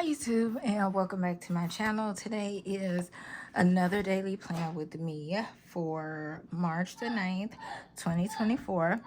Hi YouTube, and welcome back to my channel. Today is another daily plan with me for March the 9th, 2024.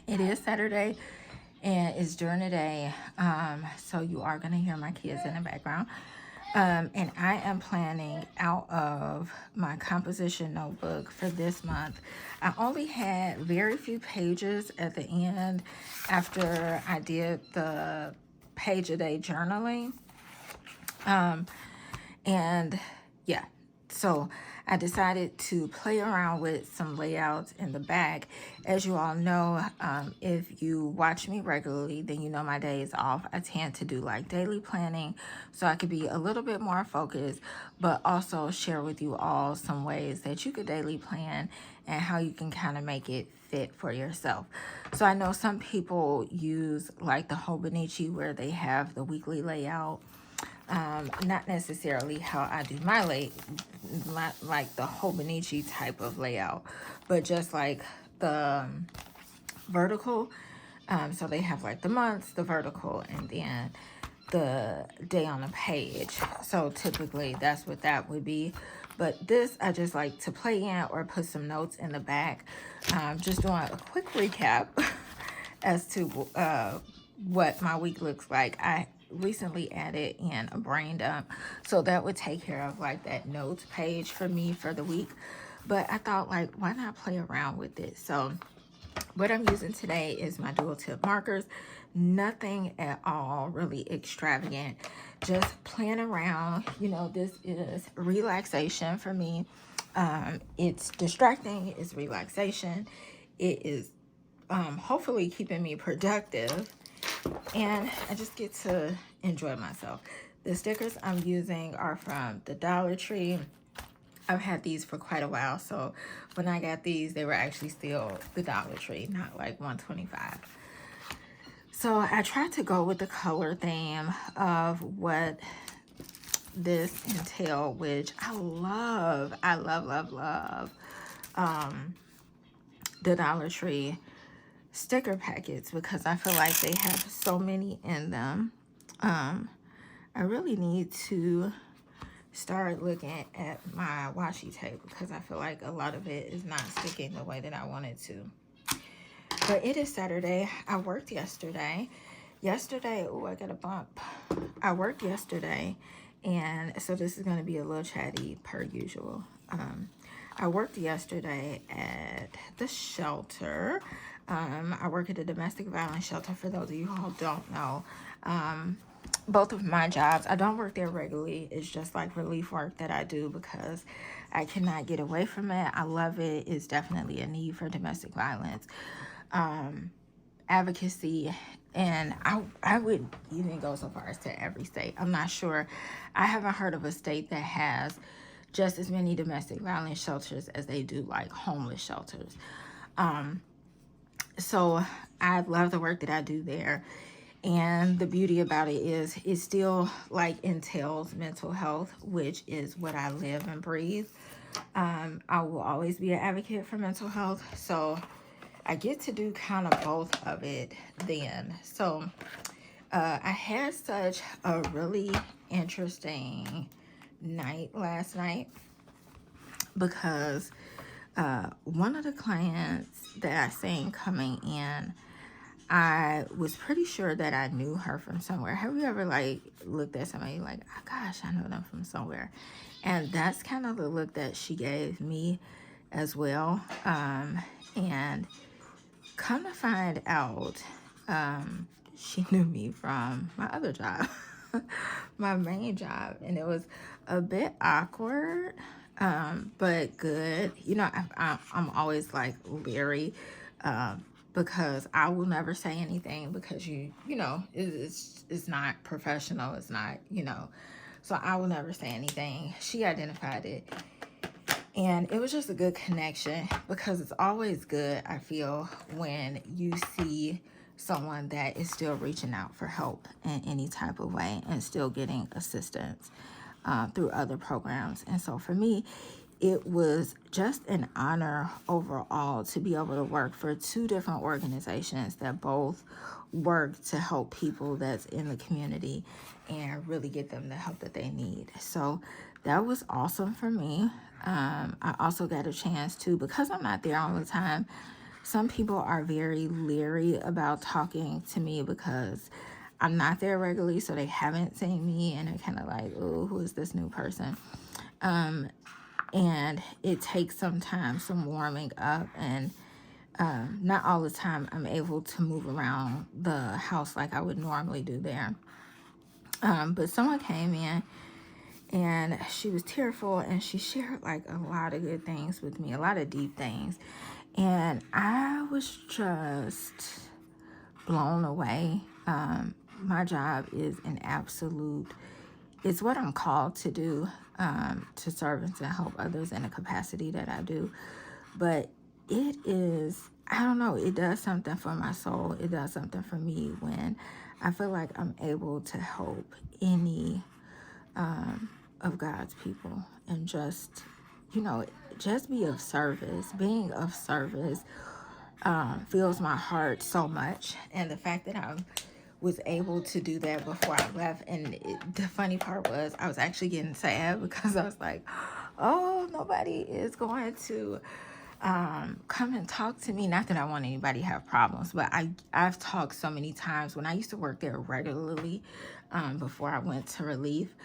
It is Saturday and it's during the day, so you are going to hear my kids in the background. And I am planning out of my composition notebook for this month. I only had very few pages at the end after I did the page a day journaling. And yeah, so I decided to play around with some layouts in the back. As you all know, if you watch me regularly, then you know my days off, I tend to do like daily planning so I could be a little bit more focused, but also share with you all some ways that you could daily plan and how you can kind of make it fit for yourself. So I know some people use like the Hobonichi where they have the weekly layout. Not necessarily how I do my like the Hobonichi type of layout, but just like the vertical. So they have like the months, the vertical, and then the day on the page. So typically that's what that would be. But this I just like to play in or put some notes in the back. Just doing a quick recap as to what my week looks like. I recently added in a brain dump, so that would take care of like that notes page for me for the week. But I thought, like, why not play around with it? So what I'm using today is my dual tip markers. Nothing at all really extravagant, just playing around. You know, this is relaxation for me. It's distracting, it's relaxation, it is hopefully keeping me productive, and I just get to enjoy myself. The stickers I'm using are from the Dollar Tree. I've had these for quite a while, so when I got these, they were actually still the Dollar Tree, not like $1.25. So I tried to go with the color theme of what this entail, which I love. I love the Dollar Tree sticker packets because I feel like they have so many in them. I really need to start looking at my washi tape because I feel like a lot of it is not sticking the way that I want it to. But it is Saturday. I worked yesterday. Oh, I got a bump. I worked yesterday, and so this is going to be a little chatty per usual. I worked yesterday at the shelter. I work at a domestic violence shelter, for those of you who don't know. Both of my jobs, I don't work there regularly. It's just like relief work that I do because I cannot get away from it. I love it. It's definitely a need for domestic violence advocacy, and I would even go so far as to every state. I'm not sure. I haven't heard of a state that has just as many domestic violence shelters as they do like homeless shelters. So I love the work that I do there. And the beauty about it is it still like entails mental health, which is what I live and breathe. I will always be an advocate for mental health. So I get to do kind of both of it then. So I had such a really interesting night last night because one of the clients that I seen coming in, I was pretty sure that I knew her from somewhere. Have you ever like looked at somebody like, oh gosh, I know them from somewhere? And that's kind of the look that she gave me as well. And come to find out, she knew me from my other job, my main job, and it was a bit awkward, but good. You know, I'm always like leery, because I will never say anything because you know, it's not professional. It's not, you know, so I will never say anything. She identified it. And it was just a good connection because it's always good, I feel, when you see someone that is still reaching out for help in any type of way and still getting assistance through other programs. And so for me, it was just an honor overall to be able to work for two different organizations that both work to help people that's in the community and really get them the help that they need. So that was awesome for me. I also got a chance to, because I'm not there all the time, some people are very leery about talking to me because I'm not there regularly, so they haven't seen me, and they're kind of like, oh, who is this new person? And it takes some time, some warming up, and not all the time I'm able to move around the house like I would normally do there. But someone came in and she was tearful, and she shared like a lot of good things with me, a lot of deep things. And I was just blown away. My job is an absolute, it's what I'm called to do, to serve and to help others in the capacity that I do. But it is, I don't know, it does something for my soul. It does something for me when I feel like I'm able to help any of God's people and just, just be of service. Being of service fills my heart so much. And the fact that I was able to do that before I left, and the funny part was I was actually getting sad because I was like, oh, nobody is going to come and talk to me. Not that I want anybody to have problems, but I've talked so many times when I used to work there regularly, before I went to relief.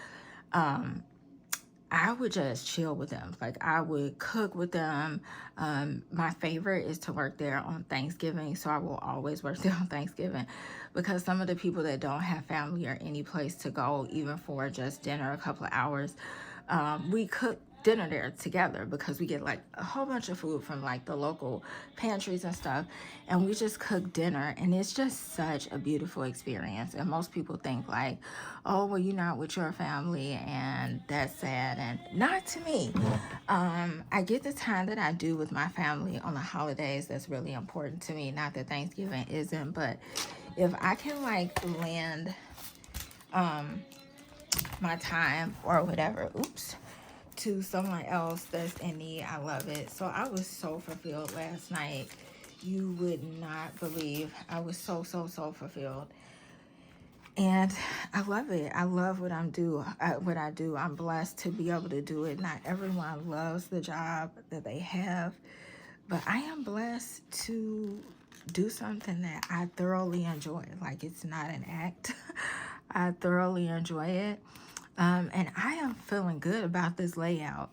I would just chill with them. Like, I would cook with them. My favorite is to work there on Thanksgiving. So I will always work there on Thanksgiving, because some of the people that don't have family or any place to go, even for just dinner, a couple of hours, we cook dinner there together, because we get like a whole bunch of food from like the local pantries and stuff, and we just cook dinner, and it's just such a beautiful experience. And most people think like, oh, well, you're not with your family and that's sad, and not to me. I get the time that I do with my family on the holidays. That's really important to me. Not that Thanksgiving isn't, but if I can like land my time or whatever, to someone else that's in need, I love it. So I was so fulfilled last night. You would not believe. I was so fulfilled. And I love it. I love what I do. I'm blessed to be able to do it. Not everyone loves the job that they have, but I am blessed to do something that I thoroughly enjoy. Like, it's not an act. I thoroughly enjoy it. And I am feeling good about this layout.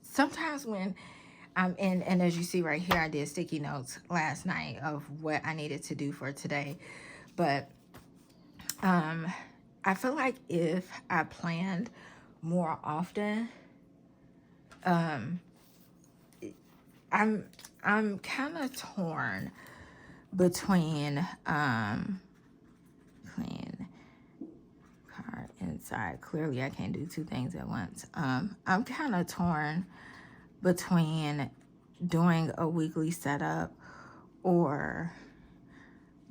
Sometimes when I'm in, and as you see right here, I did sticky notes last night of what I needed to do for today. But I feel like if I planned more often, I'm kind of torn between clean car inside. Clearly I can't do two things at once. I'm kind of torn between doing a weekly setup or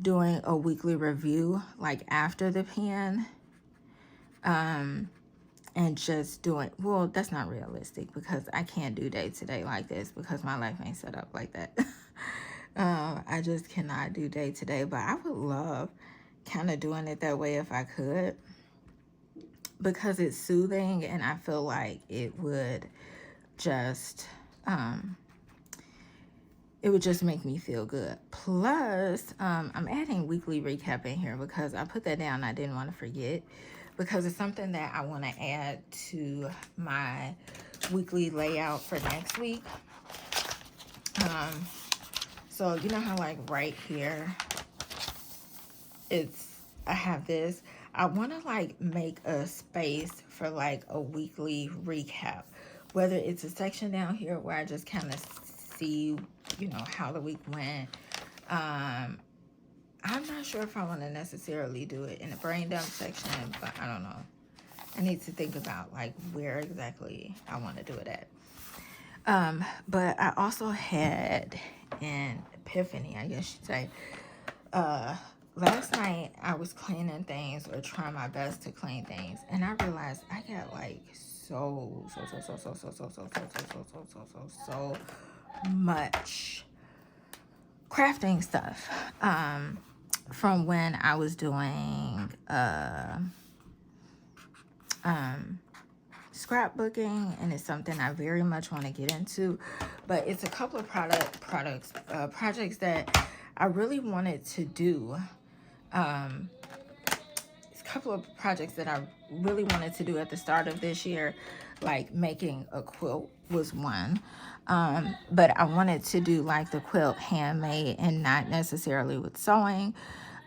doing a weekly review like after the pen, and just doing, well, that's not realistic because I can't do day to day like this because my life ain't set up like that. I just cannot do day to day, but I would love kind of doing it that way if I could, because it's soothing, and I feel like it would just make me feel good. Plus, I'm adding weekly recap in here because I put that down. I didn't want to forget, because it's something that I want to add to my weekly layout for next week. So you know how like right here, I have this. I want to like make a space for like a weekly recap, whether it's a section down here where I just kind of see, how the week went. I'm not sure if I want to necessarily do it in the brain dump section, but I don't know. I need to think about like where exactly I want to do it at. But I also had an epiphany, I guess you'd say, last night I was cleaning things or trying my best to clean things, and I realized I got like so much crafting stuff from when I was doing scrapbooking, and it's something I very much want to get into. But it's a couple of projects that I really wanted to do. It's a couple of projects that I really wanted to do at the start of this year, like making a quilt was one. But I wanted to do like the quilt handmade and not necessarily with sewing.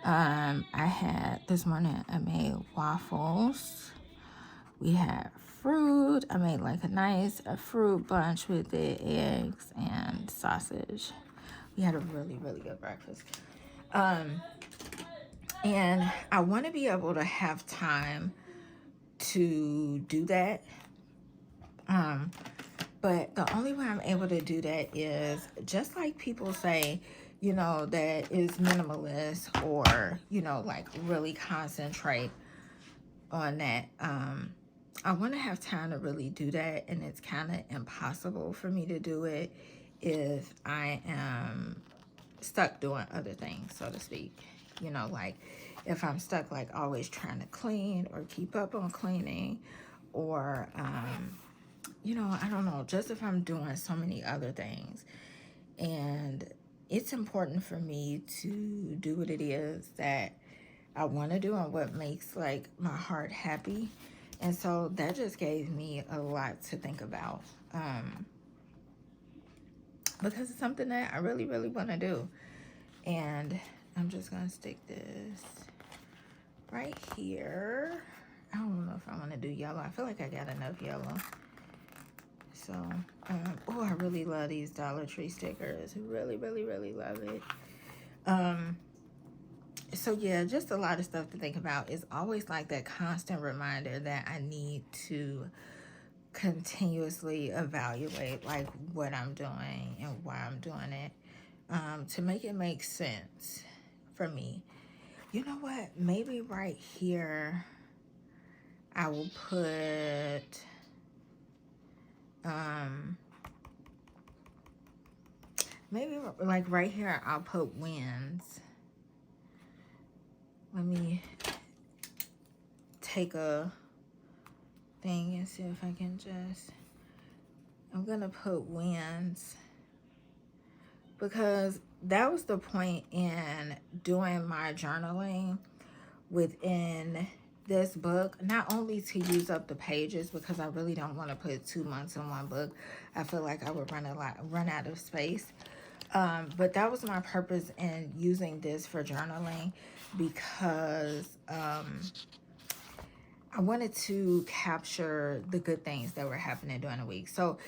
I had this morning, I made waffles. We had fruit. I made like a fruit bunch with the eggs and sausage. We had a really, really good breakfast. And I want to be able to have time to do that. But the only way I'm able to do that is just like people say, that is minimalist, or, like really concentrate on that. I want to have time to really do that, and it's kind of impossible for me to do it if I am stuck doing other things, so to speak. Like if I'm stuck like always trying to clean or keep up on cleaning, or I don't know, just if I'm doing so many other things. And it's important for me to do what it is that I want to do and what makes like my heart happy. And so that just gave me a lot to think about, because it's something that I really, really want to do. And I'm just going to stick this right here. I don't know if I want to do yellow. I feel like I got enough yellow. So, oh, I really love these Dollar Tree stickers. Really, really, really love it. So yeah, just a lot of stuff to think about. It's always like that constant reminder that I need to continuously evaluate like what I'm doing and why I'm doing it, to make it make sense for me. You know what? Maybe right here I will put maybe like right here I'll put wins. Let me take a thing and see if I can just, I'm gonna put wins, because that was the point in doing my journaling within this book, not only to use up the pages, because I really don't want to put 2 months in one book. I feel like I would run out of space. But that was my purpose in using this for journaling, because I wanted to capture the good things that were happening during the week. So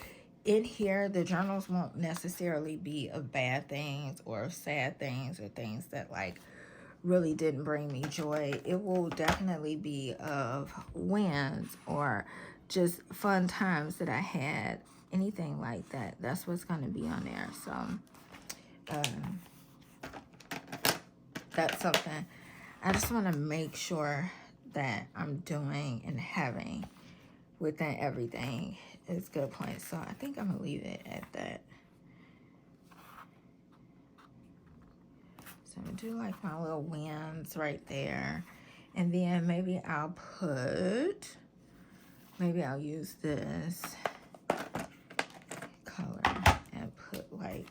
in here, the journals won't necessarily be of bad things or of sad things or things that like really didn't bring me joy. It will definitely be of wins or just fun times that I had, anything like that. That's what's going to be on there. So that's something I just want to make sure that I'm doing and having within everything is good points. So I think I'm going to leave it at that. So I'm going to do like my little wins right there. And then maybe I'll use this color and put like,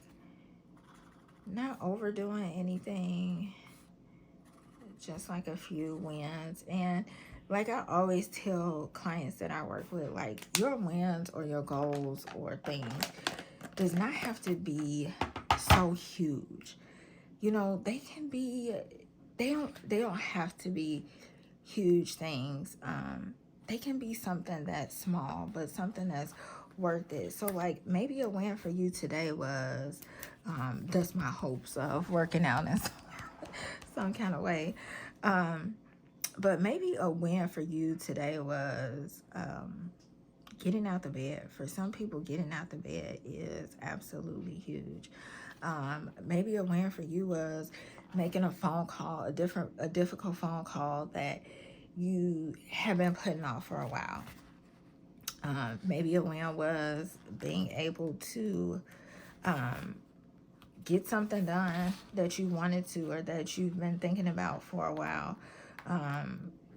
not overdoing anything, just like a few wins. And like I always tell clients that I work with, like your wins or your goals or things does not have to be so huge. They can be, they don't have to be huge things. They can be something that's small, but something that's worth it. So like maybe a win for you today was, that's my hopes of working out in some kind of way. But maybe a win for you today was getting out the bed. For some people, getting out the bed is absolutely huge. Maybe a win for you was making a phone call, a difficult phone call that you have been putting off for a while. Maybe a win was being able to get something done that you wanted to, or that you've been thinking about for a while.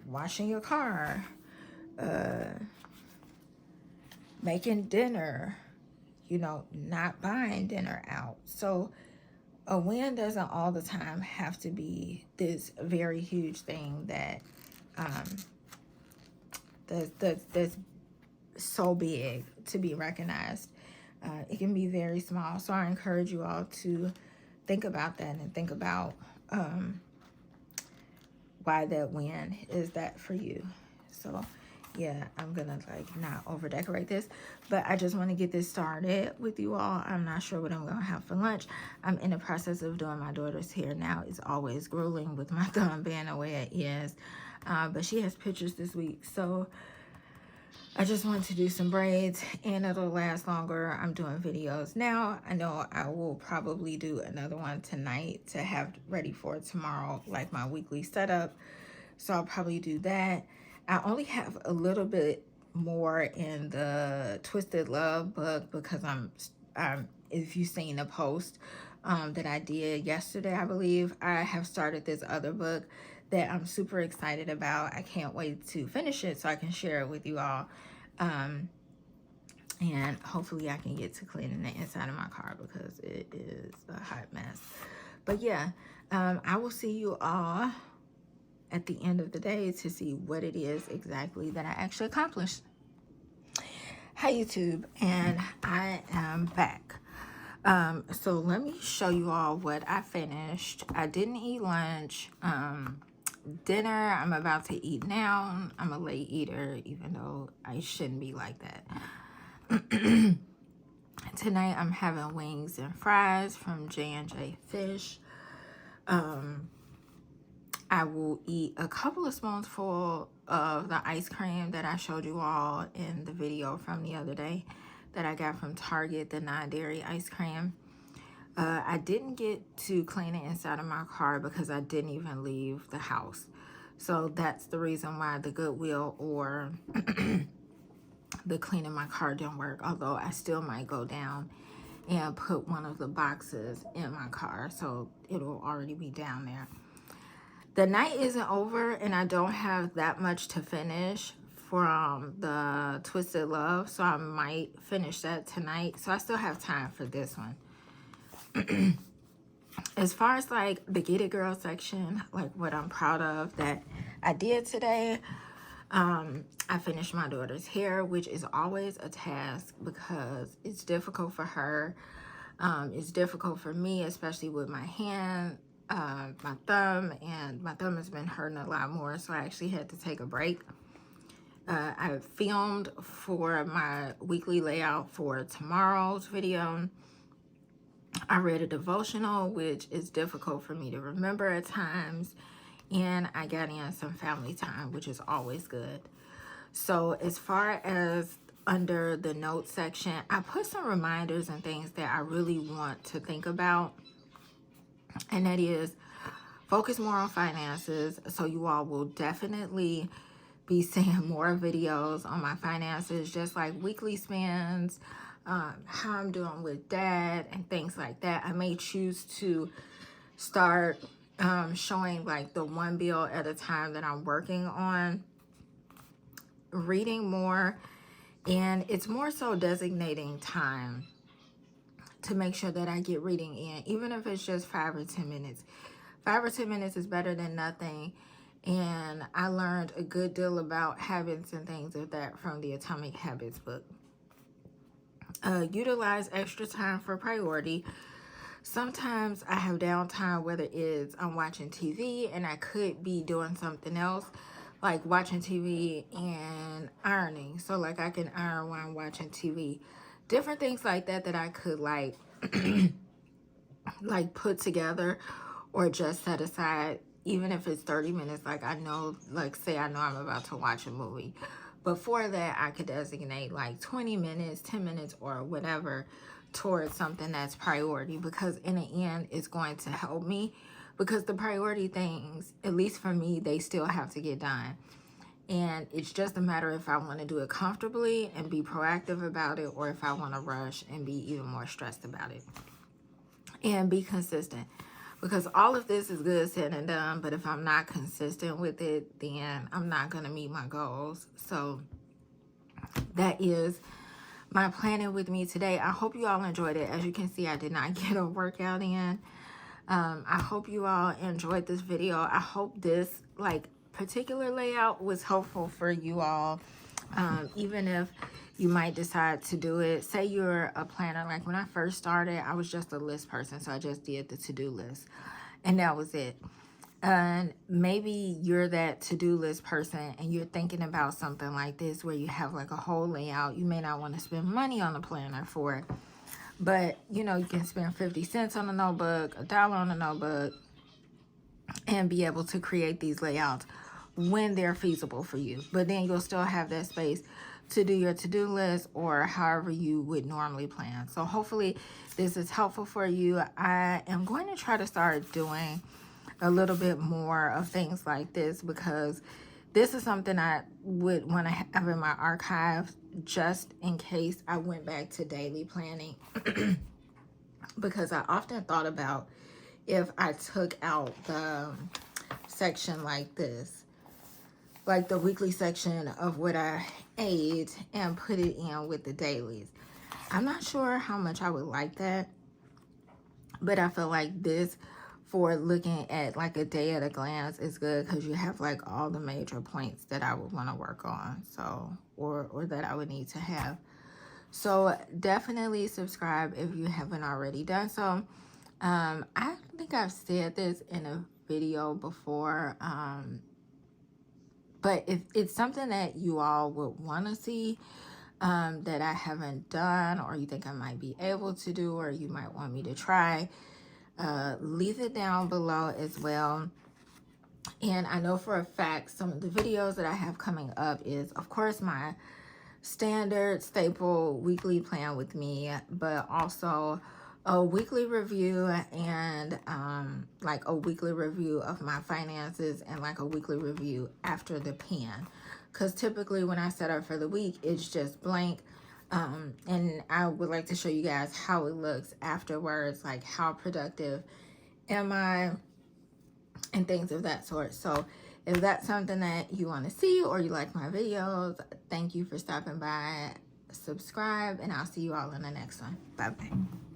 Washing your car, making dinner, not buying dinner out. So a win doesn't all the time have to be this very huge thing that that's so big to be recognized. It can be very small. So I encourage you all to think about that and think about why that win is that for you. So yeah, I'm gonna not over decorate this, but I just want to get this started with you all. I'm not sure what I'm gonna have for lunch. I'm in the process of doing my daughter's hair now. It's always grueling with my thumb being the way it is, but she has pictures this week, so I just want to do some braids and it'll last longer. I'm doing videos now. I know I will probably do another one tonight to have ready for tomorrow, like my weekly setup. So I'll probably do that. I only have a little bit more in the Twisted Love book because if you've seen the post that I did yesterday, I believe, I have started this other book that I'm super excited about. I can't wait to finish it so I can share it with you all. And hopefully I can get to cleaning the inside of my car because it is a hot mess. But yeah, I will see you all at the end of the day to see what it is exactly that I actually accomplished. Hi YouTube, and I am back. So let me show you all what I finished. I didn't eat lunch. Dinner I'm about to eat now. I'm a late eater, even though I shouldn't be like that. Tonight I'm having wings and fries from J&J Fish. I will eat a couple of spoonfuls of the ice cream that I showed you all in the video from the other day that I got from Target, the non-dairy ice cream. I didn't get to clean the inside of my car because I didn't even leave the house. So that's the reason why the Goodwill or the cleaning my car didn't work. Although I still might go down and put one of the boxes in my car, so it'll already be down there. The night isn't over and I don't have that much to finish from the Twisted Love, so I might finish that tonight. So I still have time for this one. As far as like the Get It Girl section, like what I'm proud of that I did today, I finished my daughter's hair, which is always a task because it's difficult for her. It's difficult for me, especially with my hand, my thumb, and my thumb has been hurting a lot more, so I actually had to take a break. I filmed for my weekly layout for tomorrow's video. I read a devotional, which is difficult for me to remember at times, and I got in some family time, which is always good. So as far as under the notes section, I put some reminders and things that I really want to think about, and that is focus more on finances. So you all will definitely be seeing more videos on my finances, just like weekly spends, how I'm doing with dad and things like that. I may choose to start showing like the one bill at a time that I'm working on, reading more, and it's more so designating time to make sure that I get reading in, even if it's just 5 or 10 minutes. 5 or 10 minutes is better than nothing. And I learned a good deal about habits and things of that from the Atomic Habits book. Utilize extra time for priority. Sometimes I have downtime, whether it's I'm watching TV and I could be doing something else, like watching TV and ironing. So like I can iron while I'm watching TV. Different things like that that I could like like put together or just set aside, even if it's 30 minutes. Like I know, like say I know I'm about to watch a movie. Before that, I could designate like 20 minutes, 10 minutes, or whatever towards something that's priority, because in the end, it's going to help me because the priority things, at least for me, they still have to get done. And it's just a matter if I want to do it comfortably and be proactive about it, or if I want to rush and be even more stressed about it. And be consistent. Because all of this is good said and done, but if I'm not consistent with it, then I'm not going to meet my goals. So that is my planning with me today. I hope you all enjoyed it. As you can see, I did not get a workout in. I hope you all enjoyed this video. I hope this particular layout was helpful for you all. Even if you might decide to do it. Say you're a planner. Like when I first started, I was just a list person. So I just did the to-do list. And that was it. And maybe you're that to-do list person and you're thinking about something like this where you have like a whole layout. You may not want to spend money on a planner for it. But, you know, you can spend 50 cents on a notebook, $1 on a notebook, and be able to create these layouts when they're feasible for you. But then you'll still have that space to do your to-do list or however you would normally plan. So hopefully this is helpful for you. I am going to try to start doing a little bit more of things like this, because this is something I would want to have in my archive just in case I went back to daily planning. Because I often thought about if I took out the section like this, like the weekly section of what I ate, and put it in with the dailies. I'm not sure how much I would like that, but I feel like this for looking at like a day at a glance is good, because you have like all the major points that I would want to work on, so or that I would need to have. So definitely subscribe if you haven't already done so. I think I've said this in a video before, but if it's something that you all would want to see, that I haven't done, or you think I might be able to do, or you might want me to try, leave it down below as well. And I know for a fact some of the videos that I have coming up is, of course, my standard staple weekly plan with me, but also a weekly review, and like a weekly review of my finances, and like a weekly review after the pan, because typically when I set up for the week, it's just blank. And I would like to show you guys how it looks afterwards, like how productive am I, and things of that sort. So if that's something that you want to see, or you like my videos, thank you for stopping by. Subscribe, and I'll see you all in the next one. Bye bye.